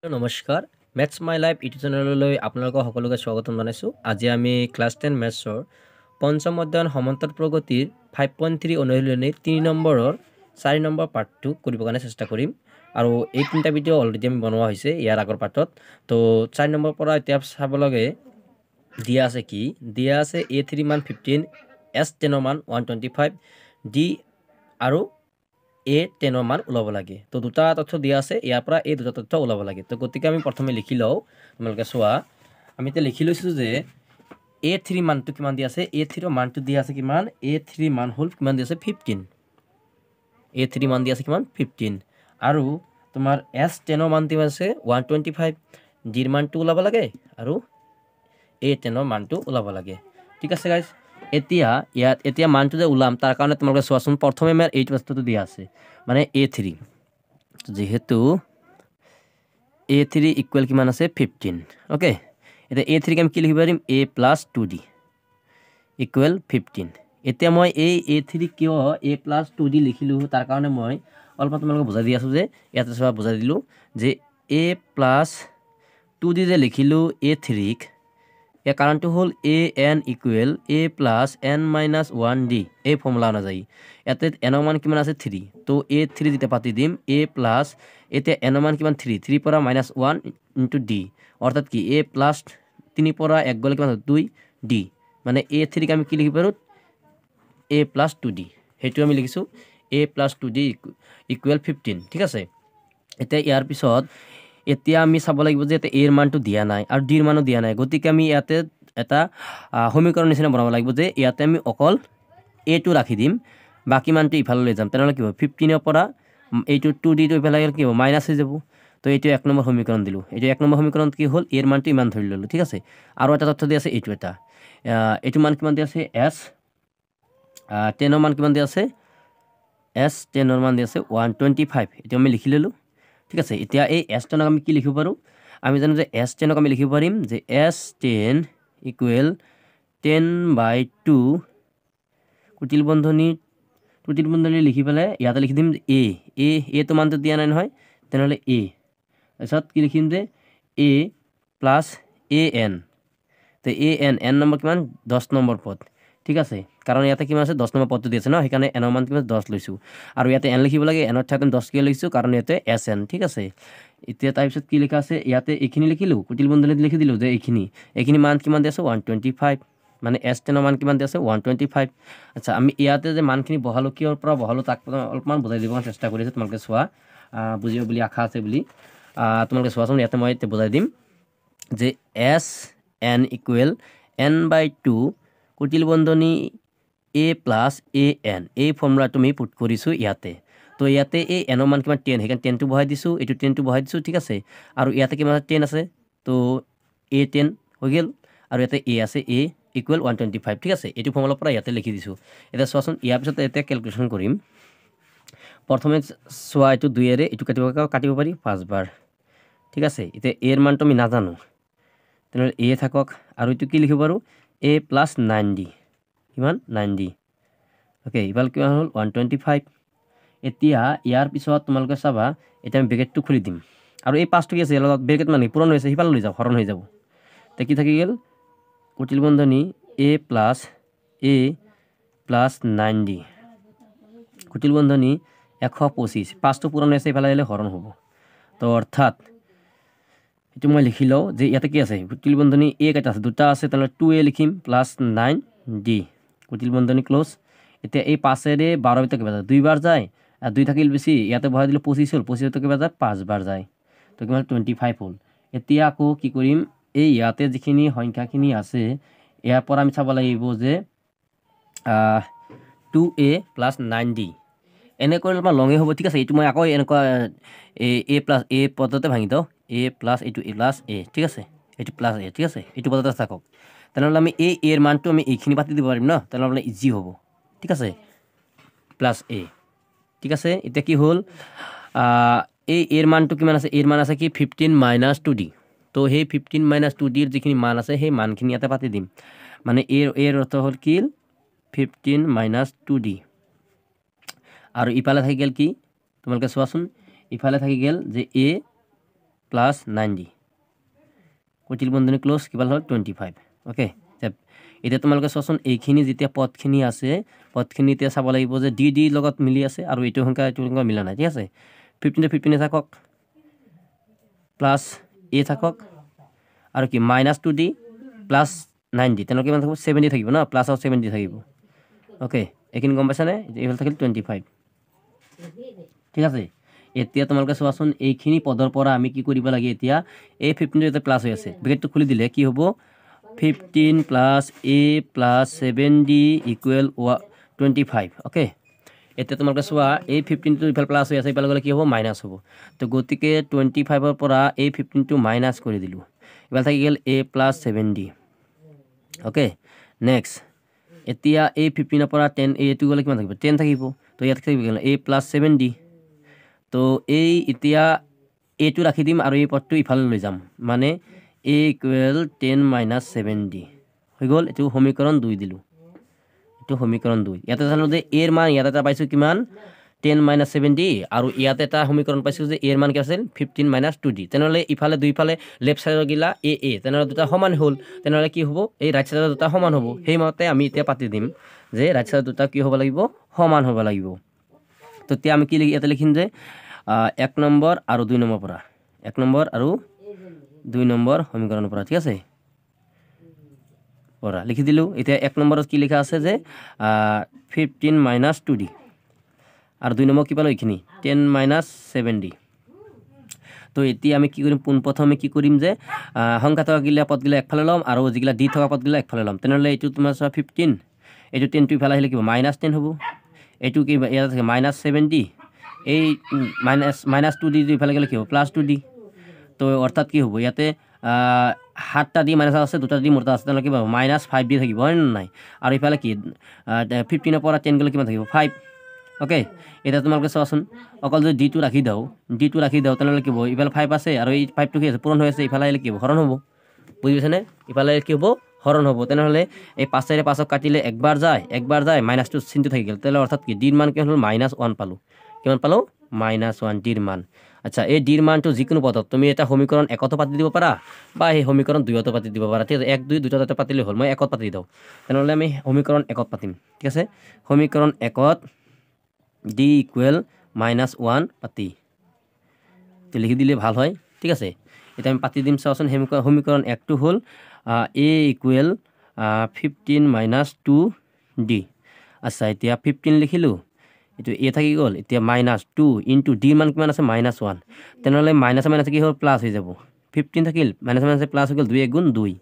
নমস্কাৰ maths my life YouTube চেনেললৈ আপোনালোকক সকলোকে স্বাগতম জনাইছোঁ। আজি আমি ক্লাছ 10 মেথছৰ পঞ্চম অধ্যয়ন সমান্তৰাল প্ৰগতিৰ 5.3 অনুশীলনী 3 নম্বৰৰ 4 নম্বৰ পাৰ্টটো কৰিবৰ কাৰণে চেষ্টা কৰিম। আৰু এই তিনিটা ভিডিঅ' অলৰেডি আমি বনোৱা হৈছে ইয়াৰ আগৰ পাৰ্টত। তো 4 নম্বৰ পৰা এতিয়া চাব লাগে দিয়া আছে কি দিয়া আছে A3 মান 15, S10 মান 125, D আৰু A10 মান ওলাব লাগে। তো দুটা তথ্য দিয়া আছে, ইয়াৰ পৰা এই দুটা তথ্য ওলাব লাগে। তো গতিকে আমি প্ৰথমে লিখি লওঁ। তোমালোকে চোৱা, আমি এতিয়া লিখি লৈছোঁ যে A3 মানটো কিমান দিয়া আছে। A3 মানটো দিয়া আছে কিমান, A3 মান হ'ল কিমান দিয়া আছে 15। A3 মান দিয়া আছে কিমান 15 আৰু তোমাৰ S10 মান দিয়া আছে 125। ডিৰ মানটো ওলাব লাগে আৰু A10 মানটো ওলাব লাগে। ঠিক আছে গাইজ, এতিয়া মানটো যে ওলাম তাৰ কাৰণে তোমালোকে চোৱাচোন, প্ৰথমে আমাৰ এইটো বস্তুটো দিয়া আছে মানে A3, যেহেতু A3 ইকুৱেল কিমান আছে 15। অ'কে, এতিয়া A3 আমি কি লিখিব পাৰিম A প্লাছ 2D ইকুৱেল 15। এতিয়া মই এই A3 কিয় A প্লাছ 2D লিখিলোঁ তাৰ কাৰণে মই অলপ তোমালোকক বুজাই দি আছোঁ। যে ইয়াতে চোৱা বুজাই দিলোঁ যে A প্লাছ 2D যে লিখিলোঁ A3ক, ইয়াৰ কাৰণটো হ'ল AN equal A plus N minus 1D এই ফৰ্মুলা অনুযায়ী। ইয়াতে N মান কিমান আছে 3, তো A3 যেতিয়া পাতি দিম A প্লাছ, এতিয়া N মান কিমান 3 পৰা মাইনাছ 1 ইনটু D, অৰ্থাৎ কি A প্লাছ 3 পৰা 1 গ'লে কিমান 2D, মানে A3ক আমি কি লিখিব পাৰোঁ A প্লাছ 2D, সেইটো আমি লিখিছোঁ A প্লাছ 2D ইকুৱেল 15। ঠিক আছে, এতিয়া ইয়াৰ পিছত এতিয়া আমি চাব লাগিব যে এৰ মানটো দিয়া নাই আৰু ডিৰ মানো দিয়া নাই। গতিকে আমি ইয়াতে এটা সমীকৰণ নিচিনা বনাব লাগিব যে ইয়াতে আমি অকল A2 ৰাখি দিম, বাকী মানটো ইফালে লৈ যাম। তেনেহ'লে কি হ'ব 15ৰ পৰা এইটো 2Dটো ইফালে কি হ'ব মাইনাছ হৈ যাব। তো এইটো 1 নম্বৰ সমীকৰণ দিলোঁ। এইটো 1 নম্বৰ সমীকৰণত কি হ'ল এৰ মানটো ইমান ধৰি ল'লোঁ। ঠিক আছে, আৰু এটা তথ্য দি আছে এইটো মান কিমান দি আছে S10 মান কিমান দি আছে S10 মান দি আছে 125। এইটো আমি লিখি ল'লোঁ। ঠিক আছে, এতিয়া এই S10 আমি কি লিখিব পাৰোঁ, আমি জানো যে S10 আমি লিখিব পাৰিম যে S10 ইকুৱেল 10/2 কুটিল বন্ধনী লিখি পেলাই ইয়াতে লিখি দিম এটো মানটো দিয়া নাই নহয়, তেনেহ'লে তাৰপিছত কি লিখিম যে A প্লাছ AN, তো এন নম্বৰ কিমান 10 নম্বৰ পদ। ঠিক আছে, কাৰণ ইয়াতে কিমান আছে 10 নম্বৰ পদটো দি আছে ন, সেইকাৰণে এনৰ মান কিমান 10 লৈছোঁ। আৰু ইয়াতে এন লিখিব লাগে, এনৰ ঠাইত 10 কিয় লিখিছোঁ কাৰণ ইয়াতে SN। ঠিক আছে, এতিয়া তাৰপিছত কি লিখা আছে ইয়াতে এইখিনি লিখিলোঁ, কুটিল বন্ধনীত লিখি দিলোঁ যে এইখিনি মান কিমান দি আছে 125, মানে S10 মান কিমান দি আছে 125। আচ্ছা, আমি ইয়াতে যে মানখিনি বহালোঁ কিয়ৰ পৰা বহালোঁ তাক অলপমান বুজাই দিব চেষ্টা কৰিছোঁ। তোমালোকে চোৱা, বুজিব বুলি আশা আছে বুলি তোমালোকে চোৱাচোন। ইয়াতে মই এতিয়া বুজাই দিম যে SN ইকুৱেল N/2 কুটিল বন্ধনী A প্লাছ AN, এই ফৰ্মুলাটো আমি পুট কৰিছোঁ ইয়াতে। তো ইয়াতে এই এনৰ মান কিমান 10, সেইকাৰণে 10টো বহাই দিছোঁ, এইটো 10টো বহাই দিছোঁ। ঠিক আছে, আৰু ইয়াতে কিমান 10 আছে, তো A10 হৈ গ'ল, আৰু ইয়াতে A আছে A ইকুৱেল 125। ঠিক আছে, এইটো ফৰ্মুলাৰ পৰা ইয়াতে লিখি দিছোঁ। এতিয়া চোৱাচোন, ইয়াৰ পিছত এতিয়া কেলকুলেশ্যন কৰিম। প্ৰথমে চোৱা, এইটো 2ৰে এইটো কাটিব পাৰি 5 বাৰ। ঠিক আছে, এতিয়া এৰ মানটো আমি নাজানো, তেনেহ'লে A থাকক, আৰু এইটো কি লিখিব পাৰোঁ A প্লাছ 9D, কিমান 9D। অ'কে, ইফালে কিমান হ'ল 125। এতিয়া ইয়াৰ পিছত তোমালোকে চাবা, এতিয়া আমি ব্ৰেকেটটো খুলি দিম, আৰু এই 5টো কি আছে ইয়াৰ লগত ব্ৰেকেট মানে পূৰণ হৈছে, সিফালে লৈ যাওঁ, হৰণ হৈ যাব। এতিয়া কি থাকি গ'ল কুটিল বন্ধনী A প্লাছ 9D কুটিল বন্ধনী 125, 5টো পূৰণ হৈছে, ইফালে আহিলে হৰণ হ'ব। তো অৰ্থাৎ এইটো মই লিখি লওঁ যে ইয়াতে কি আছে কুটিল বন্ধনী A কেইটা আছে, দুটা আছে, তেনেহ'লে 2A লিখিম প্লাছ 9D কুটিল বন্ধনী ক্ল'জ। এতিয়া এই 5ৰে 12 ভিতৰত কিবা যায় 2 বাৰ যায়, আৰু 2 থাকিল বেছি, ইয়াতে বহাই দিলোঁ 25 হ'ল, 25 কিবা যায় 5 বাৰ যায়, তো কিমান 25 হ'ল। এতিয়া আকৌ কি কৰিম, এই ইয়াতে যিখিনি সংখ্যাখিনি আছে ইয়াৰ পৰা আমি চাব লাগিব যে 2A প্লাছ 9D এনেকৈ অলপমান লঙে হ'ব। ঠিক আছে, এইটো মই আকৌ এনেকুৱা A প্লাছ A পদতে ভাঙি দিওঁ, A প্লাছ এইটো A প্লাছ A। ঠিক আছে, এইটো প্লাছ A। ঠিক আছে, এইটো পদতে থাকক, তেনেহ'লে আমি এৰ মানটো আমি এইখিনি পাতি দিব পাৰিম ন, তেনেহ'লে ইজি হ'ব। ঠিক আছে, প্লাছ A। ঠিক আছে, এতিয়া কি হ'ল এৰ মানটো কিমান আছে, এৰ মান আছে কি 15 মাইনাছ 2D। তো সেই 15 মাইনাছ 2Dৰ যিখিনি মান আছে সেই মানখিনি ইয়াতে পাতি দিম, মানে এৰ অৰ্থ হ'ল কি 15 মাইনাছ 2D। আৰু ইফালে থাকি গ'ল কি তোমালোকে চোৱাচোন, ইফালে থাকি গ'ল যে A প্লাছ 90 কুটিল বন্ধনী ক্লোজ কিমান হ'ল 25 অ'কে এতিয়া তোমালোকে চোৱাচোন এইখিনি যেতিয়া পদখিনি আছে পদখিনি এতিয়া চাব লাগিব যে ডি লগত মিলি আছে আৰু এইটো সংখ্যা মিলা নাই ঠিক আছে 15 15 থাকক প্লাছ এ থাকক আৰু কি -2d প্লাছ 90 তেনেকৈ কিমান থাকিব 70 থাকিব ন প্লাছ আৰু 70 থাকিব অ'কে এইখিনি গম পাইছানে এইফালে থাকিল 25 ঠিক আছে এতিয়া তোমালোকে চোৱাচোন এইখিনি পদৰ পৰা আমি কি কৰিব লাগে এতিয়া এই 15 এটা প্লাছ হৈ আছে ব্ৰেকেটটো খুলি দিলে কি হ'ব 15 plus a plus 7d equal 25 okay এতিয়া তোমালোকে চোৱা এই 15টো ইফালে প্লাছ হৈ আছে ইফালে গ'লে কি হ'ব মাইনাছ হ'ব তো গতিকে 25ৰ পৰা এই 15টো মাইনাছ কৰি দিলোঁ ইফালে থাকি গ'ল a plus 7d okay next এতিয়া এই 15ৰ পৰা 10 এইটো গ'লে কিমান থাকিব 10 থাকিব তো ইয়াত থাকিব a প্লাছ 7d তো এই এতিয়া এইটো ৰাখি দিম আৰু এই পদটো ইফালে লৈ যাম মানে a ইকুৱেল 10 - 7d হৈ গ'ল এইটো সমীকৰণ 2 দিলোঁ এইটো সমীকৰণ 2 ইয়াতে জানো যে a ৰ মান ইয়াতে এটা পাইছোঁ কিমান 10 - 7d আৰু ইয়াতে এটা সমীকৰণ পাইছোঁ যে a ৰ মান কি আছিল 15 - 2d তেনেহ'লে ইফালে দুইফালে লেফ্ট ছাইডৰ গিলা a তেনেহ'লে দুটা সমান হ'ল তেনেহ'লে কি হ'ব এই ৰাইট ছাইডৰ দুটা সমান হ'ব সেইমতে আমি এতিয়া পাতি দিম যে ৰাইট ছাইডৰ দুটা কি হ'ব লাগিব সমান হ'ব লাগিব তো এতিয়া আমি কি ইয়াতে লিখিম যে 1 নম্বৰ আৰু 2 নম্বৰ পৰা 1 নম্বৰ আৰু 2 নম্বৰ সমীকৰণৰ পৰা ঠিক আছে পৰা লিখি দিলোঁ এতিয়া 1 নম্বৰত কি লিখা আছে যে 15 - 2d আৰু 2 নম্বৰ কি পালোঁ এইখিনি 10 - 7d তো এতিয়া আমি কি কৰিম পোনপ্ৰথমে কি কৰিম যে সংখ্যা থকা গিলা পদগিলা একফালে ল'ম আৰু যিগিলা দি থকা পদগিলা একফালে ল'ম তেনেহ'লে এইটো তোমাৰ 15 এইটো 10টো ইফালে আহিলে কিব -10 হ'ব এইটো কি ইয়াত থাকে -7d এই -2d ইফালে গ'লে কি হ'ব +2d তো অৰ্থাৎ কি হ'ব ইয়াতে 7টা দি মাইনাছ আছে 2টা দি মোৰটা আছে তেনেহ'লে কি পাব -5d থাকিব হয় নে নাই আৰু ইফালে কি 15ৰ পৰা 10 গ'লে কিমান থাকিব 5 অ'কে এতিয়া তোমালোকে চোৱাচোন অকল যদি ডিটো ৰাখি দিওঁ তেনেহ'লে কি হ'ব ইফালে 5 আছে আৰু এই 5টো কি আছে পূৰণ হৈ আছে ইফালে আহিলে কি হ'ব হৰণ হ'ব বুজি পাইছেনে ইফালে কি হ'ব হৰণ হ'ব তেনেহ'লে এই 5 5ক কাটিলে একবাৰ যায় -2 চিনটো থাকি গ'ল তেনেহ'লে অৰ্থাৎ কি ডিৰ মান কিমান হ'ল -1 পালোঁ কিমান পালোঁ -1 ডিৰ মান আচ্ছা এই ডিৰ মানটো যিকোনো পদত তুমি এটা সমীকৰণ 1তো পাতি দিব পাৰা বা এই সমীকৰণ 2তো পাতি দিব পাৰা ঠিক আছে 1 2 দুটা তাতে পাতিলে হ'ল মই 1ত পাতি দিওঁ তেনেহ'লে আমি সমীকৰণ 1ত পাতিম ঠিক আছে সমীকৰণ 1ত d ইকুৱেল -1 পাতি লিখি দিলে ভাল হয় ঠিক আছে এতিয়া আমি পাতি দিম চাওঁচোন সমীকৰণ 1টো হ'ল a ইকুৱেল 15 - 2d আচ্ছা এতিয়া 15 লিখিলোঁ এইটো a থাকি গ'ল এতিয়া -2 ইনটু ডিৰ মান কিমান আছে -1 তেনেহ'লে মাইনাছ কি হ'ল প্লাছ হৈ যাব 15 থাকিল মাইনাছ প্লাছ হৈ গ'ল 2 × 2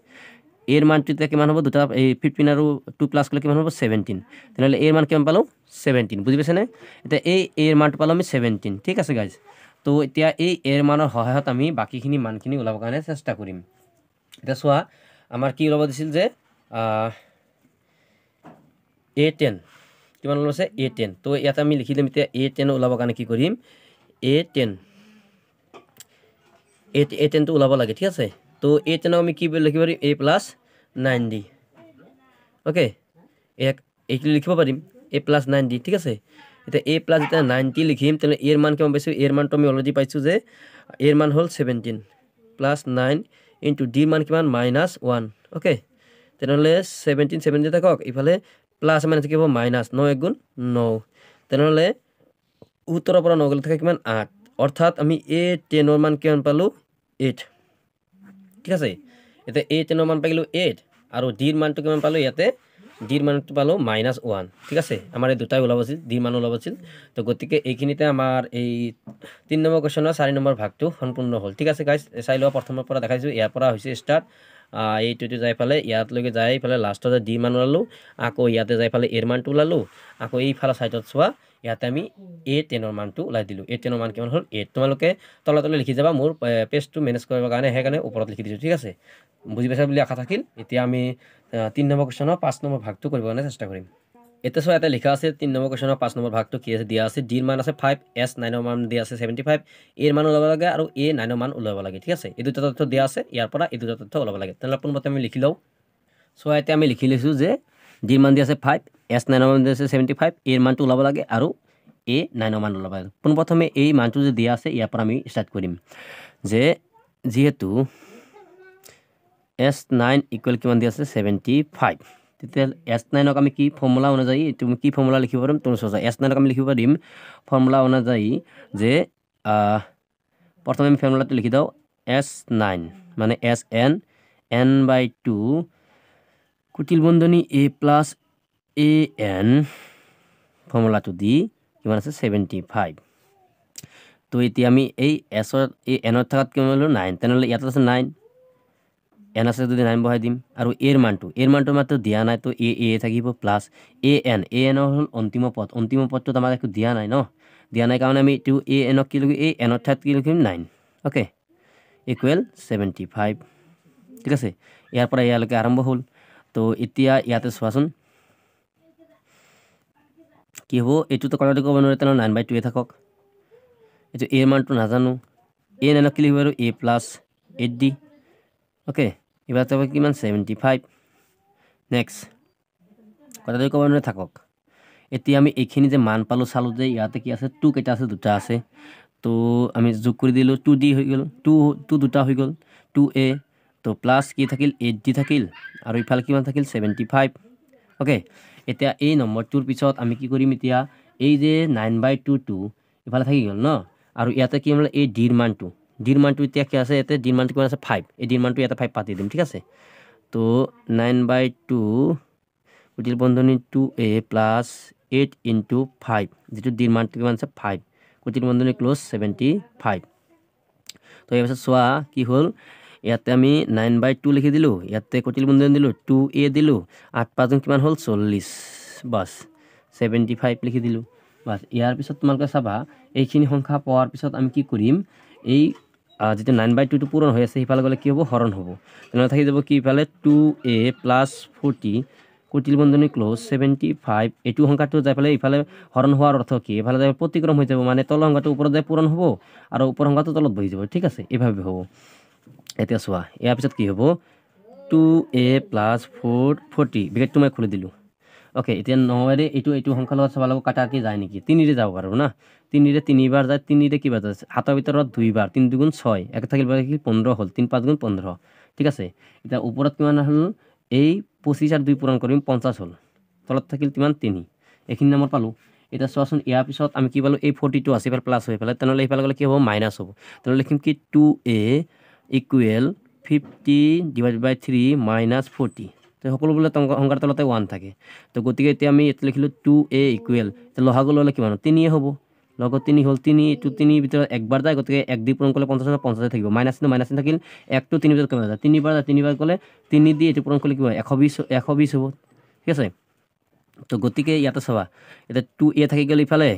এৰ মানটো এতিয়া কিমান হ'ব দুটা এই 15 আৰু 2 প্লাছ কৰিলে কিমান হ'ব 17 তেনেহ'লে এৰ মান কিমান পালোঁ 17 বুজি পাইছেনে এতিয়া এই এৰ মানটো পালোঁ আমি 17 ঠিক আছে গাইজ তো এতিয়া এই এৰ মানৰ সহায়ত আমি বাকীখিনি মানখিনি ওলাবৰ কাৰণে চেষ্টা কৰিম এতিয়া চোৱা আমাৰ কি ওলাব দিছিল যে a10 কিমান ওলাইছে a10 তো ইয়াতে আমি লিখি দিম এতিয়া a10 ওলাবৰ কাৰণে কি কৰিম a10টো ওলাব লাগে ঠিক আছে তো a10 আমি কি লিখিব পাৰিম a প্লাছ 9d অ'কে এইটো লিখিব পাৰিম a প্লাছ 9d ঠিক আছে এতিয়া a প্লাছ যেতিয়া 9d লিখিম তেনেহ'লে এৰ মান কিমান পাইছোঁ এৰ মানটো আমি অলৰেডি পাইছোঁ যে এৰ মান হ'ল 17 প্লাছ 9 ইনটু ডিৰ মান কিমান -1 অ'কে তেনেহ'লে 17 থাকক ইফালে প্লাছ মানে থাকিব -9 × 9 তেনেহ'লে উত্তৰৰ পৰা 9 গ'লে থাকে কিমান 8 অৰ্থাৎ আমি a10ৰ মান কিমান পালোঁ 8 ঠিক আছে এতিয়া a10ৰ মান পাই গ'লোঁ 8 আৰু ডিৰ মানটো কিমান পালোঁ ইয়াতে ডিৰ মানটো পালোঁ -1 ঠিক আছে আমাৰ এই দুটাই ওলাব আছিল ডিৰ মান ওলাব আছিল তো গতিকে এইখিনিতে আমাৰ এই 3 নম্বৰ কুৱেশ্যনৰ 4 নম্বৰ ভাগটো সম্পূৰ্ণ হ'ল ঠিক আছে গাইজ চাই লোৱা প্ৰথমৰ পৰা দেখাইছোঁ ইয়াৰ পৰা হৈছে ষ্টাৰ্ট এইটোতে যাই পেলাই ইয়াতলৈকে যাই পেলাই লাষ্টতে ডি মান ওলালোঁ আকৌ ইয়াতে যাই পেলাই এৰ মানটো ওলালোঁ আকৌ এইফালৰ ছাইডত চোৱা ইয়াতে আমি a10ৰ মানটো ওলাই দিলোঁ a10ৰ মান কিমান হ'ল 8 তোমালোকে তলে লিখি যাবা মোৰ পেজটো মেনেজ কৰিবৰ কাৰণে সেইকাৰণে ওপৰত লিখি দিছোঁ ঠিক আছে বুজি পাইছা বুলি আশা থাকিল এতিয়া আমি 3 নম্বৰ কুৱেশ্যনৰ 5 নম্বৰ ভাগটো কৰিবৰ কাৰণে চেষ্টা কৰিম এতিয়া চোৱা ইয়াতে লিখা আছে 3 নম্বৰ কুৱেশ্যনৰ 5 নম্বৰ ভাগটো কি আছে দিয়া আছে ডিৰ মান আছে 5 s 9ৰ মান দিয়া আছে 75 এৰ মান ওলাব লাগে আৰু a 9ৰ মান ওলাব লাগে ঠিক আছে এই দুটা তথ্য দিয়া আছে ইয়াৰ পৰা এই দুটা তথ্য ওলাব লাগে তেনেহ'লে পোনপ্ৰথমে আমি লিখি লওঁ চোৱা এতিয়া আমি লিখি লৈছোঁ যে ডিৰ মান দিয়া আছে 5 s 9ৰ মান দিয়া আছে 75 এৰ মানটো ওলাব লাগে আৰু a 9ৰ মান ওলাব লাগে পোনপ্ৰথমে এই মানটো যে দিয়া আছে ইয়াৰ পৰা আমি ষ্টাৰ্ট কৰিম যে যেহেতু S9 ইকুৱেল কিমান দি আছে 75 তেতিয়া S9ক আমি কি ফৰ্মুলা অনুযায়ী তুমি কি ফৰ্মুলা লিখিব পাৰিম তুমি চোৱা S9ক আমি লিখিব পাৰিম ফৰ্মুলা অনুযায়ী যে প্ৰথমে আমি ফৰ্মুলাটো লিখি দাও S9 মানে Sn n/2 কুটিল বন্ধনী a plus an ফৰ্মুলাটো দি কিমান আছে 75 তো এতিয়া আমি এই s ৰ এই n ৰ থাকাত কিমান হলো 9 তেনেহলে ইয়াত আছে 9 n আছে যদি 9 বহাই দিম আৰু a ৰ মানটো মাত্ৰ দিয়া নাই তো a থাকিব প্লাস an হল অন্তিম পদটোত আমাৰ একো দিয়া নাই ন দিয়া নাই কাৰণে আমি এইটো an ক কি লিখিম এই n ৰ ঠাইত কি লিখিম 9 ওকে ইকুৱেল 75 ঠিক আছে ইয়াৰ পৰা ইয়ালৈকে আৰম্ভ হল তো এতিয়া ইয়াতে চোৱাচোন কি হ'ব এইটো তো কলতে ক'ব নোৱাৰে তেনে 9/2 এ থাকক এইটো a মানটো নাজানো a নানক কি লিখিব আৰু a plus 8d ওকে এবাৰ তো কিমান 75 নেক্সট কলতে ক'ব নোৱাৰে থাকক এতিয়া আমি এইখিনি যে মান পালো চালো যে ইয়াতে কি আছে 2 কেইটা আছে দুটা আছে তো আমি যোগ কৰি দিলো 2d হৈ গল 2 দুটা হৈ গল 2a তো প্লাস কি থাকিল 8d থাকিল আৰু ইফালে কিমান থাকিল 75 ওকে এতিয়া এই নম্বৰটোৰ পিছত আমি কি কৰিম এতিয়া এই যে 9/2 ইফালে থাকি গল ন আৰু ইয়াতে কি হ'ল এই d ৰ মানটো এতিয়া কি আছে ইয়াতে d ৰ মানটো কিমান আছে 5 এই d ৰ মানটো ইয়াতে 5 পাতি দিম ঠিক আছে তো 9/2 কুটিল বন্ধনী 2a plus 8 into 5 যেটো d ৰ মানটো কিমান আছে 5 কুটিল বন্ধনী ক্লোজ 75 তো এই পিছত চোৱা কি হ'ল ইয়াতে আমি 9/2 লিখি দিলো ইয়াতে কুটিল বন্ধনী দিলো 2a দিলো 8 5 কিমান হ'ল 40 বাস 75 লিখি দিলো বাস ইয়াৰ পিছত তোমালোকে চাবা এইখিনি সংখ্যা পোৱাৰ পিছত আমি কি কৰিম এই যেটো 9/2 টো পূৰণ হৈ আছে ইফালে গলে কি হ'ব হৰণ হ'ব তেনে থাকি যাব কি ইফালে 2a plus 40 কুটিল বন্ধনী ক্লোজ 75 এটো সংখ্যাটো যাই ফেলে ইফালে হৰণ হোৱাৰ অৰ্থ কি ইফালে যাই প্ৰতিক্ৰম হৈ যাব মানে তল সংখ্যাটো ওপৰত যাই পূৰণ হ'ব আৰু ওপৰ সংখ্যাটো তলত বহি যাব ঠিক আছে এভাবে হ'ব এতিয়া চোৱা ইয়াৰ পিছত কি হ'ব 2a plus 40 ব্ৰেকেটটো মই খুলি দিলো ওকে এতিয়া 9 ৰে এইটো সংখ্যা লগত চাবা লাগব কাটা কি যায় নেকি 3 ৰে যাব পাৰব না 3 ৰে 3 বাৰ যায় 3 ৰে কি বাৰ যায় হাতৰ ভিতৰত 2 বাৰ 3 2 6 এক থাকিল বাৰ কি 15 হল 3 5 15 ঠিক আছে এটা ওপৰত কিমান হল এই 25 আৰ 2 পূৰণ কৰিম 50 হল তলত থাকিল কিমান 3 এইখিনি নম্বৰ পালো এটা চোৱাচোন ইয়াৰ পিছত আমি কি পালো এই 42 আছে এবাৰ প্লাস হৈ পেলাই তেনলে ইফালে গলে কি হ'ব মাইনাস হ'ব তেনলে লিখিম কি 2a equal 50 divided by 3 minus 40 তো সকলোগুলো সংখ্যাৰ তলতে 1 থাকে তো গতিকে এতিয়া আমি এত লিখিলো 2a ইকুৱেল তো লহাগু ললে কিমান 3 হ'ব লগত 3 হল 3 টু 3 ভিতৰত একবাৰ যায় গতিকে 1 দি পূৰণ কৰিলে 50 50 থাকিব মাইনাস থাকিল 1 টু 3 ভিতৰত কমে যায় 3 বাৰ গলে 3 দি এটো পূৰণ কৰিলে কি হয় 120 হ'ব ঠিক আছে তো গতিকে ইয়াতে চাবা এটা 2a থাকি গেল ইফালে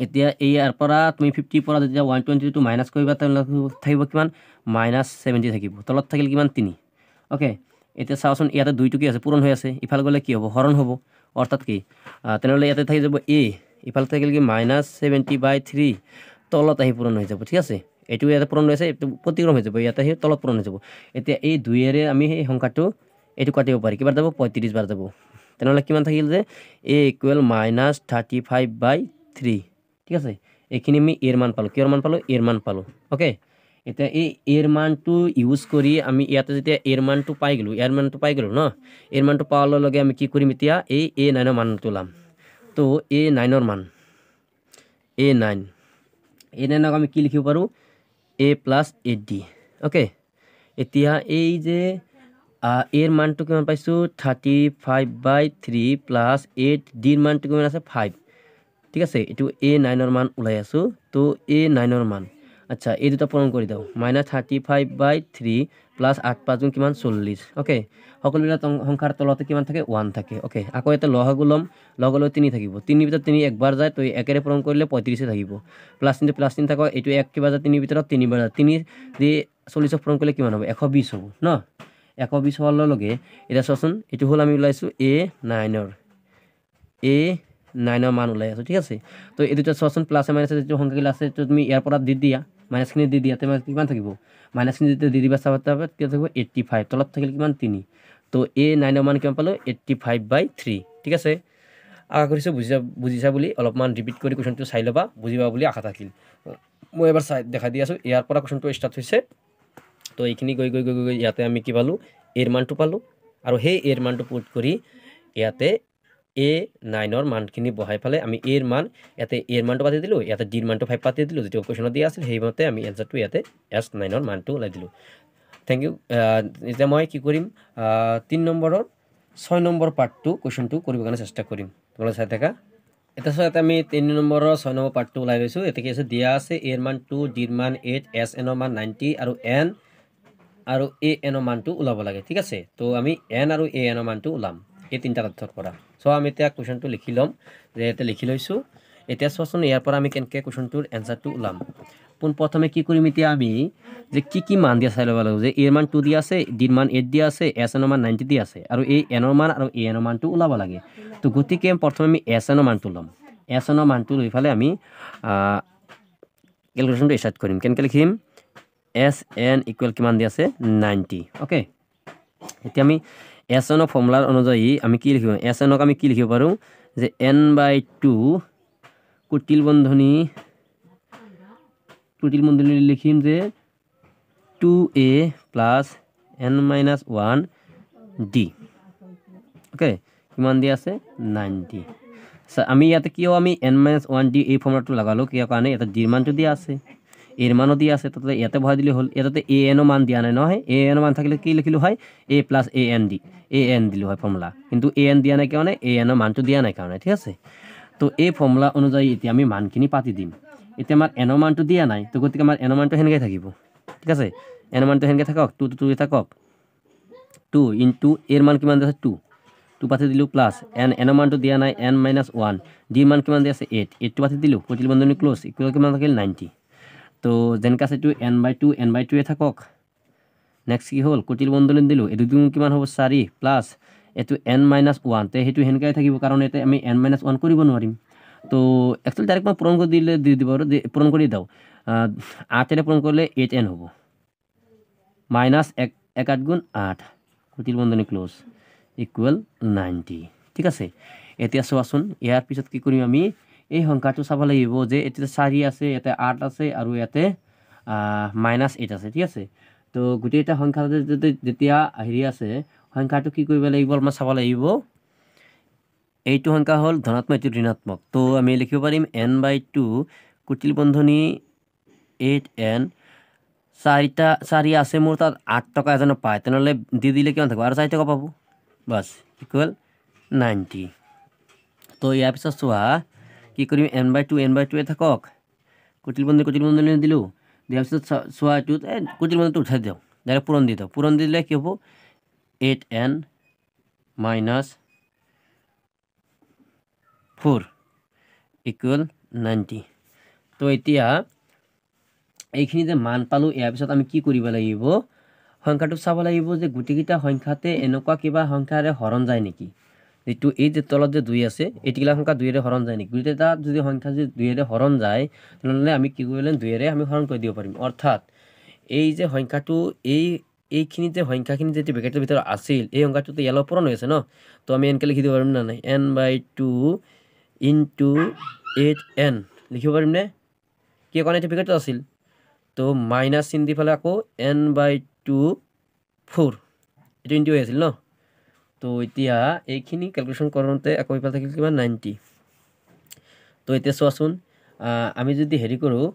এতিয়া এই ইয়াৰ পৰা তুমি 50 পৰা যেতিয়া 122 মাইনাস কৰিবা তেনে থাকিব কিমান -70 থাকিব তলত থাকিল কিমান 3 ওকে এতিয়া চাওচোন ইয়াতে 2 টো কি আছে পূৰণ হৈ আছে ইফাল গলে কি হ'ব হৰণ হ'ব অৰ্থাৎ কি তেনলে ইয়াতে থাকি যাব a ইফাল থাকিল কি -70/3 তলত আহি পূৰণ হৈ যাব ঠিক আছে এটো ইয়াতে পূৰণ হৈছে এটো প্ৰতিক্ৰম হৈ যাব ইয়াতে আহি তলত পূৰণ হৈ যাব এতিয়া এই 2 এৰে আমি এই সংখ্যাটো এটো কাটিব পাৰি কিবাৰ যাব 35 বাৰ যাব তেনলে কিমান থাকিল যে a ইকুৱেল -35/3 ঠিক আছে এইখিনি আমি এৰ মান পালো কিৰ মান পালো এৰ মান পালো ওকে এটা এই এৰ মানটো ইউজ কৰি আমি ইয়াতে যেতিয়া এৰ মানটো পাই গলো ন এৰ মানটো পাওয়াৰ লগে আমি কি কৰিম এতিয়া এই a9 ৰ মানটো লাম তো a9 ৰ মান a9 ক আমি কি লিখিব পাৰো a plus 8d ওকে এতিয়া এই যে এৰ মানটো কিমান পাইছো 35/3 plus 8d ৰ মানটো কিমান আছে 5 ঠিক আছে এটো a9 ৰ মান উলাই আছো তো a9 ৰ মান আচ্ছা এই দুটা পূৰণ কৰি দাও -35/3 প্লাস 8 5 কিমান 40 ওকে সকলোবিলাক সংখ্যাৰ তলতে কিমান থাকে 1 থাকে ওকে আকৌ এটা লহগুলম লগলৈ 3 থাকিব 3 ভিতৰত 3 একবাৰ যায় তো একেৰে পূৰণ কৰিলে 35 থাকিব প্লাস চিন থাকক এটো এক কিবা যায় 3 ভিতৰত 3 বাৰ 3 দি 40 পূৰণ কৰিলে কিমান হ'ব 120 হ'ব ন 120 হোৱাৰ লগে এটা চোৱাচোন এটো হল আমি উলাইছো a9 ৰ মান ওলাই আছে ঠিক আছে তো এই দুটা চোৱাচোন প্লাস মাইনাস যেটো সংখ্যাগিলা আছে তো তুমি ইয়াৰ পৰা দি দিয়া মাইনাস খিনি দি দিয়া তেমন কিমান থাকিব মাইনাস খিনি দি দিবা চাবা কি থাকিব 85 তলত থাকিল কিমান 3 তো a9 ৰ মান কিমান পালো 85/3 ঠিক আছে আশা কৰিছো বুজিছা বুলি অলপমান ৰিপিট কৰি কোৱেশ্চনটো চাই লবা বুজিবা বুলি আশা থাকিল মই এবাৰ চাই দেখা দি আছো ইয়াৰ পৰা কোৱেশ্চনটো ষ্টাৰ্ট হৈছে তো এইখিনি গৈ গৈ গৈ গৈ ইয়াতে আমি কি পালোঁ এৰ মানটো পালোঁ আৰু সেই এৰ মানটো পুট কৰি ইয়াতে A9ৰ মানখিনি বহাই পেলাই আমি এৰ মান ইয়াতে এৰ মানটো পাতি দিলোঁ ইয়াতে ডিৰ মানটো 5 পাতি দিলোঁ যিটো কুৱেশ্যনত দিয়া আছিল সেইমতে আমি এনচাৰটো ইয়াতে S9ৰ মানটো ওলাই দিলোঁ থেংক ইউ এতিয়া মই কি কৰিম 3 নম্বৰৰ 6 নম্বৰ পাৰ্টটো কুৱেশ্যনটো কৰিবৰ কাৰণে চেষ্টা কৰিম তোমালোকে চাই থাকা এটা ইয়াতে আমি 3 নম্বৰৰ 6 নম্বৰ পাৰ্টটো ওলাই লৈছোঁ ইয়াতে কি আছে দিয়া আছে এৰ মান 2 ডিৰ মান 8 SNৰ মান 90 আৰু N আৰু ANৰ মানটো ওলাব লাগে ঠিক আছে তো আমি N আৰু ANৰ মানটো ওলাম এই তিনিটা তথ্যৰ পৰা সো আমি এতিয়া কুৱেশ্যনটো লিখি ল'ম যে ইয়াতে লিখি লৈছোঁ এতিয়া চোৱাচোন ইয়াৰ পৰা আমি কেনেকৈ কুৱেশ্যনটোৰ এনচাৰটো ওলাম পোনপ্ৰথমে কি কৰিম এতিয়া আমি যে কি মান দিয়া চাই ল'ব লাগিব যে এৰ মান 2 দিয়া আছে ডিৰ মান 8 দিয়া আছে SNৰ মান 90 দিয়া আছে আৰু এই Nৰ মান আৰু ANৰ মানটো ওলাব লাগে তো গতিকে প্ৰথমে আমি SNৰ মানটো ল'ম SNৰ মানটো লৈ ফালে আমি কেলকুলেশ্যনটো ষ্টাৰ্ট কৰিম কেনেকৈ লিখিম SN ইকুৱেল কিমান দিয়া আছে 90 অ'কে এতিয়া আমি SNৰ ফৰ্মুলাৰ অনুযায়ী আমি কি লিখিম SNক আমি কি লিখিব পাৰোঁ যে N/2 কুটিল বন্ধনী লিখিম যে 2A plus N-1 D okay কিমান দিয়া আছে 90 আমি ইয়াতে কিয় আমি N-1 D এই ফৰ্মুলাটো লগালোঁ কিয় কাৰণে ইয়াতে ডিৰ মানটো দিয়া আছে এৰ মানো দিয়া আছে তাতে ইয়াতে বহাই দিলে হ'ল ইয়াতে ANৰ মান দিয়া নাই নহয় ANৰ মান থাকিলে কি লিখিলোঁ হয় A প্লাছ AN দিলোঁ হয় ফৰ্মুলা কিন্তু AN দিয়া নাই কাৰণে ANৰ মানটো দিয়া নাই কাৰণে ঠিক আছে তো এই ফৰ্মুলা অনুযায়ী এতিয়া আমি মানখিনি পাতি দিম এতিয়া আমাৰ Nৰ মানটো দিয়া নাই তো গতিকে আমাৰ Nৰ মানটো সেনেকৈ থাকিব ঠিক আছে Nৰ মানটো সেনেকৈ থাকক 2 থাকক 2 ইনটু এৰ মান কিমান দিয়া আছে 2 পাতি দিলোঁ প্লাছ Nৰ মানটো দিয়া নাই N-1 ডিৰ মান কিমান দিয়া আছে 8 পাতি দিলোঁ কুটিল বন্ধনী ক্ল'জ ইকুৱেল কিমান থাকিল 90 তো যেনেকৈ আছে এইটো N/2 থাকক নেক্সট কি হ'ল কুটিল বন্ধনী দিলোঁ এইটো কিমান হ'ব 4 প্লাছ এইটো N-1 তে সেইটো সেনেকৈ থাকিব কাৰণ ইয়াতে আমি N-1 কৰিব নোৱাৰিম তো একচুৱেলি ডাইৰেক্ট মই পূৰণ কৰি দিলে দি দিব আৰু পূৰণ কৰি দিওঁ 8 পূৰণ কৰিলে 8N হ'ব মাইনাছ 1 গুণ 8 কুটিল বন্ধনী ক্ল'জ ইকুৱেল 90 ঠিক আছে এতিয়া চোৱাচোন ইয়াৰ পিছত কি কৰিম আমি এই সংখ্যাটো চাব লাগিব যে এতিয়া 4 আছে ইয়াতে 8 আছে আৰু ইয়াতে -8 আছে ঠিক আছে তো গোটেইটা সংখ্যা যেতিয়া হেৰি আছে সংখ্যাটো কি কৰিব লাগিব অলপমান চাব লাগিব এইটো সংখ্যা হ'ল ধনাত্মক এইটো ঋণাত্মক তো আমি লিখিব পাৰিম N/2 কুটিল বন্ধনী 8N 4 আছে মোৰ তাত 8 টকা এজনে পায় তেনেহ'লে দি দিলে কিমান থাকিব আৰু 4 টকা পাব বাছ ইকুৱেল 90 তো ইয়াৰ পিছত চোৱা কি কৰিম N/2 থাকক কুটিল বন্ধনী দিলোঁ দিয়াৰ পিছত চোৱা এইটোত কুটিল বন্ধনীটো উঠাই দিওঁ ডাইৰেক্ট পূৰণ দি দিওঁ পূৰণ দি দিলে কি হ'ব 8N মাইনাছ 4 ইকুৱেল 90 তো এতিয়া এইখিনি যে মান পালোঁ ইয়াৰ পিছত আমি কি কৰিব লাগিব সংখ্যাটো চাব লাগিব যে গোটেইকেইটা সংখ্যাতে এনেকুৱা কিবা সংখ্যাৰে হৰণ যায় নেকি যিটো এই যে তলত যে 2 আছে এইটিগিলা সংখ্যা 2ৰে হৰণ যায় নেকি গোটেইটা যদি সংখ্যা যদি 2ৰে হৰণ যায় তেনেহ'লে আমি কি কৰিব লাগিব 2ৰে আমি হৰণ কৰি দিব পাৰিম অৰ্থাৎ এই যে সংখ্যাটো এইখিনি যে সংখ্যাখিনি যেতিয়া ব্ৰেকেটৰ ভিতৰত আছিল এই সংখ্যাটোতো ইয়ালৈ পূৰণ হৈ আছে ন তো আমি এনেকৈ লিখি দিব পাৰিম না নাই N/2 ইনটু 8N লিখিব পাৰিম নে কিয় কাৰণে এইটো ব্ৰেকেটত আছিল তো মাইনাছ চিন দি পেলাই আকৌ N/2 4 এইটো ইনটু হৈ আছিল ন তো এতিয়া এইখিনি কেলকুলেশ্যন কৰোঁতে আকৌ ইফালে থাকিল কিমান 90 তো এতিয়া চোৱাচোন আমি যদি হেৰি কৰোঁ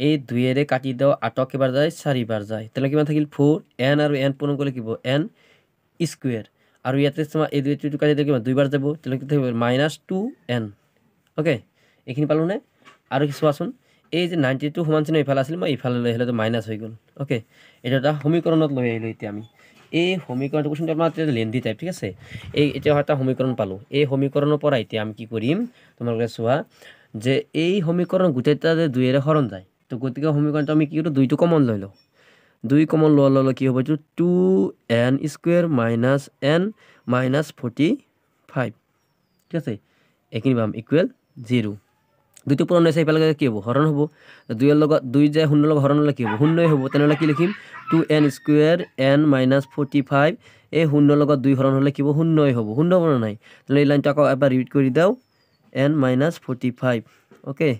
এই 2ৰে কাটি দিওঁ 8 কেইবাৰ যায় 4 বাৰ যায় তেনেহ'লে কিমান থাকিল 4 N আৰু N পূৰণ কৰিলে কি হ'ব N স্কুৱেৰ আৰু ইয়াতে চোৱা এই 2টো কাটি দিলে কিমান 2 বাৰ যাব তেনেহ'লে কি থাকিব -2N অ'কে এইখিনি পালোঁনে আৰু কি চোৱাচোন এই যে 90টো সমান চিহ্ন ইফালে আছিল মই ইফালে লৈ আহিলে মাইনাছ হৈ গ'ল অ'কে এইটো এটা সমীকৰণত লৈ আহিলোঁ এতিয়া আমি এই সমীকৰণটো কুৱেশ্যনটো আমাৰ এতিয়া লেন্থি টাইপ ঠিক আছে এতিয়া এটা সমীকৰণ পালোঁ এই সমীকৰণৰ পৰা এতিয়া আমি কি কৰিম তোমালোকে চোৱা যে এই সমীকৰণ গোটেইটা যে 2ৰে হৰণ যায় তো গতিকে সমীকৰণটো আমি কি কৰোঁ 2টো কমন লৈ লওঁ 2 কমন লোৱাৰ লগে কি হ'ব এইটো 2N square minus N minus 45 ঠিক আছে এইখিনি পাম ইকুৱেল 0 2টো পূৰণ হৈছে এইফালে কি হ'ব হৰণ হ'ব 2ৰ লগত 2 যে 0 লগত হৰণ হ'লে কি হ'ব 0 হ'ব তেনেহ'লে কি লিখিম 2N স্কুৱেৰ N মাইনাছ 45 এই 0 লগত 2 হৰণ হ'লে কি হ'ব 0 হ'ব 0 হ'ব নাই তেনেহ'লে এই লাইনটো আকৌ এবাৰ ৰিপিট কৰি দিওঁ N মাইনাছ 45 অ'কে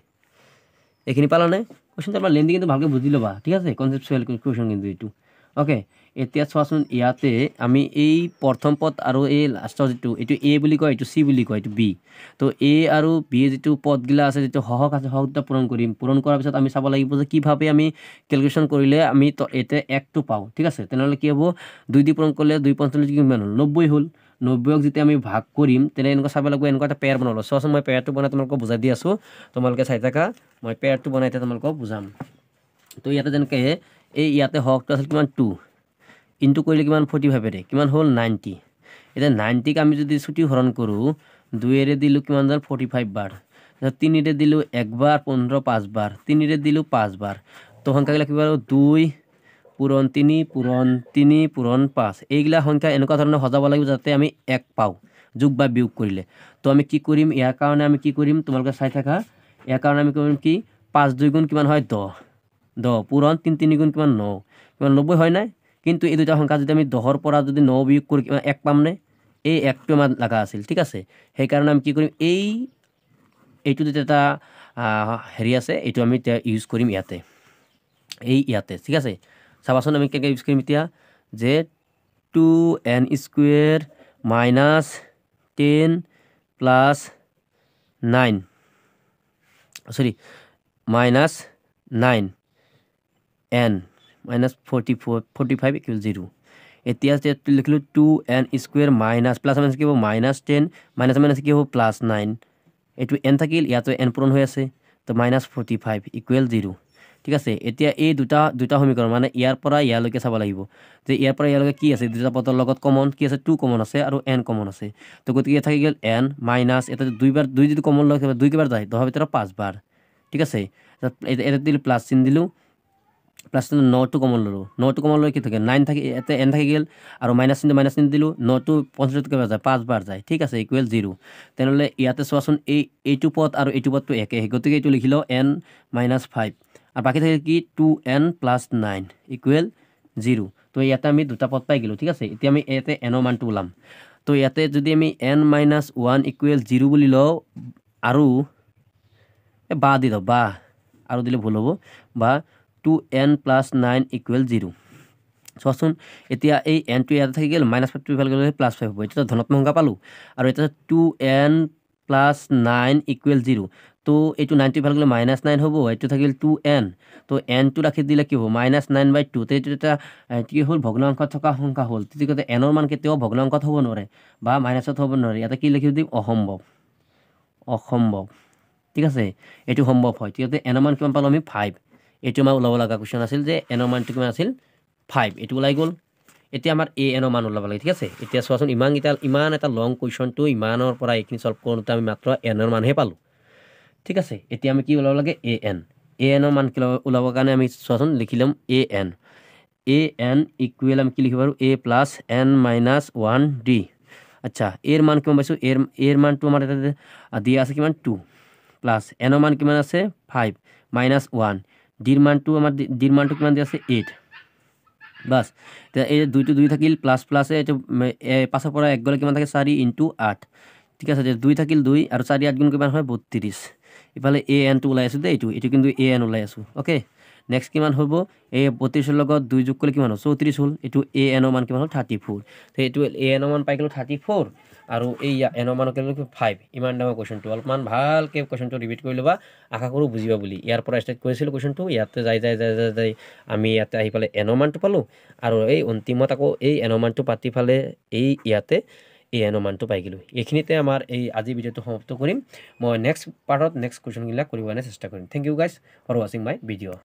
এইখিনি পালানে কুৱেশ্যনটো আমাৰ লেন্থি কিন্তু ভালকৈ বুজি ল'বা ঠিক আছে কনচেপচুৱেল কুৱেশ্যন কিন্তু এইটো ওকে এতিয়া চোৱাচোন ইয়াতে আমি এই প্ৰথম পদ আৰু এই লাষ্টৰ যিটো এইটো এ বুলি কয় এইটো চি বুলি কয় এইটো বি তো এ আৰু বি যিটো পদগিলা আছে যিটো হহক আছে হহক দুটা পূৰণ কৰিম পূৰণ কৰাৰ পিছত আমি চাব লাগিব যে কিভাৱে আমি কেলকুলেশ্যন কৰিলে আমি এতে একটো পাওঁ ঠিক আছে তেনেহ'লে কি হ'ব 2 দি পূৰণ কৰিলে 2 45 কিমান হ'ল 90 হ'ল 90ক যেতিয়া আমি ভাগ কৰিম তেনে এনেকুৱা চাব লাগিব এনেকুৱা এটা পেয়াৰ বনালোঁ চোৱাচোন মই পেয়াৰটো বনাই তোমালোকক বুজাই দি আছোঁ তোমালোকে চাই থাকা মই পেয়াৰটো বনাই এতিয়া তোমালোকক বুজাম তো ইয়াতে যেনেকৈ এই ইয়াতে হকটো আছিল কিমান 2 ইনটু কৰিলে কিমান 45 কিমান হ'ল 90 এতিয়া 90ক আমি যদি ছুটি হৰণ কৰোঁ 2 দিলোঁ কিমান হ'ল 45 বাৰ 3 দিলোঁ 1 বাৰ 15 5 বাৰ 3 দিলোঁ 5 বাৰ তো সংখ্যাগিলা কিবা 2 পূৰণ 3 পূৰণ 3 পূৰণ 5 এইগিলা সংখ্যা এনেকুৱা ধৰণে সজাব লাগিব যাতে আমি 1 পাওঁ যোগ বা বিয়োগ কৰিলে তো আমি কি কৰিম ইয়াৰ কাৰণে আমি কি কৰিম তোমালোকে চাই থাকা ইয়াৰ কাৰণে আমি কৰিম কি 5 2 গুণ কিমান হয় 10 পূৰণ 3 3 গুণ কিমান 9 কিমান 90 হয় নাই কিন্তু এই দুটা সংখ্যা যদি আমি 10ৰ পৰা যদি 9 বিয়োগ কৰি কিমান 1 পাম নে এই 1টো আমাৰ লাগা আছিল ঠিক আছে সেইকাৰণে আমি কি কৰিম এইটো যেটা এটা হেৰি আছে এইটো আমি ইউজ কৰিম ইয়াতে ঠিক আছে চাবাচোন আমি কেনেকৈ ইউজ কৰিম এতিয়া যে 2n square minus 10 plus 9 sorry minus 9 n minus 45 equal 0 এতিয়া যে লিখলো 2n square minus plus minus কি হ'ব মাইনাস 10 মাইনাস মাইনাস কি হ'ব প্লাস 9 এটু n থাকিল ইয়াতো n পূরণ হৈ আছে তো মাইনাস 45 ইকুয়াল 0 ঠিক আছে এতিয়া এই দুটা সমীকৰণ মানে ইয়াৰ পৰা ইয়ালৈকে চাব লাগিব যে ইয়াৰ পৰা ইয়ালৈকে কি আছে দুটা পদৰ লগত কমন কি আছে 2 কমন আছে আৰু n কমন আছে তো গতিকে থাকি গেল n মাইনাস এটা দুইবার দুই যদি কমন লয় 2 কিবার যায় 10 ভিতরে 5 বার ঠিক আছে এটা দিল প্লাস চিহ্ন দিলু প্লাস 9 টু কমন ললো 9 টু কমন লয় কি থাকে 9 থাকে এতে n থাকি গেল আৰু মাইনাস চিহ্ন দিলু 9 টু 65 কিবাৰ যায় 5 বাৰ যায় ঠিক আছে ইকুয়াল 0 তেনেহলে ইয়াতে চোৱাচোন এইটো পদ আৰু এইটো পদটো একে গতিকে এইটো লিখিলো n মাইনাস 5 আর বাকি থাকে কি 2n প্লাস 9 ইকুয়াল 0 তো ইয়াতে আমি দুটা পদ পাই গেলো ঠিক আছে এতিয়া আমি এতে n ৰ মানটো ওলাম তো ইয়াতে যদি আমি n মাইনাস 1 ইকুয়াল 0 বুলি লও আৰু বা দি দাও বা আৰু দিলে ভুল হ'ব বা 2n প্লাস 9 ইকুয়াল 0 চোৱাচোন এতিয়া এই n টো ইয়াতে থাকি গেল মাইনাস 5 টো ইফালে গ'লে প্লাস 5 হ'ব এটা ধনাত্মক সংখ্যা পালো আৰু এটা 2n প্লাস 9 ইকুয়াল 0 তো এইটো 90 ইফালে গ'লে মাইনাস 9 হ'ব এইটো থাকিল 2n তো n টো ৰাখি দিলে কি হ'ব মাইনাস 9/2 তো এইটো এটা কি হ'ল ভগ্নাংশত থকা সংখ্যা হ'ল তেতিয়া n ৰ মান কেতিয়াও ভগ্নাংশত হ'ব নোৱাৰে বা মাইনাসত হ'ব নোৱাৰে ইয়াতে কি লিখি দিম অসম্ভৱ ঠিক আছে এইটো সম্ভৱ হয় তেতিয়া n ৰ মান কিমান পালো আমি 5 এইটো আমাৰ ওলাব লগা কোৱেশ্চন আছিল যে n ৰ মানটো কিমান আছিল 5 এইটো ওলাই গ'ল এতিয়া আমাৰ a n ৰ মান ওলাব লাগে ঠিক আছে এতিয়া চোৱাচোন ইমান এটা লং কোৱেশ্চনটো ইমানৰ পৰা এইখিনি সলভ কৰোঁতে আমি মাত্ৰ n ৰ মানহে পালো ঠিক আছে এতিয়া আমি কি ওলাব লাগে a n ৰ মান কি ওলাবৰ কাৰণে আমি চোৱাচোন লিখি লম a n ইকুৱেল আমি কি লিখিব পাৰো a plus n minus 1 d আচ্ছা এৰ মান কিমান পাইছো এৰ মানটো আমাৰ এটা দিয়া আছে কিমান 2 প্লাস n ৰ মান কিমান আছে 5 মাইনাস 1 ডিৰ মানটো আমাৰ ডিৰ মানটো কিমান দিয়া আছে 8 বাস এই 2 to 2 থাকিল প্লাস প্লাস এই 5 পৰা 1 গলে কিমান থাকে 4 * 8 ঠিক আছে যে 2 থাকিল 2 আৰু 4 8 গুণ কিমান হয় 32 ইফালে a n টো ওলাই আছে দে এইটো কিন্তু a n ওলাই আছে ওকে নেক্সট কিমান হ'ব এই 32 ৰ লগত 2 যোগ কৰিলে কিমান হ'ব 34 হ'ল এইটো a n ৰ মান কিমান হ'ল 34 তো এইটো a n ৰ মান পাই গলো 34 আৰু এই n ৰ মান কিমান 5 ইমান ডাঙৰ কোৱেশ্চনটো অলপমান ভালকৈ কোৱেশ্চনটো ৰিপিট কৰি লবা আশা কৰো বুজিবা বুলি ইয়াৰ পৰা ষ্টাৰ্ট কৰিছিল কোৱেশ্চনটো ইয়াতে যাই আমি ইয়াতে আহি পালে n ৰ মানটো পালো আৰু এই অন্তিমত আকৌ এই n ৰ মানটো পাতি ফালে এই ইয়াতে এই n ৰ মানটো পাই গলো এইখিনিতে আমাৰ এই আজি ভিডিওটো সমাপ্ত কৰিম মই নেক্সট পাৰ্টত নেক্সট কোৱেশ্চনবিলাক কৰিব চেষ্টা কৰিম thank you guys for watching my video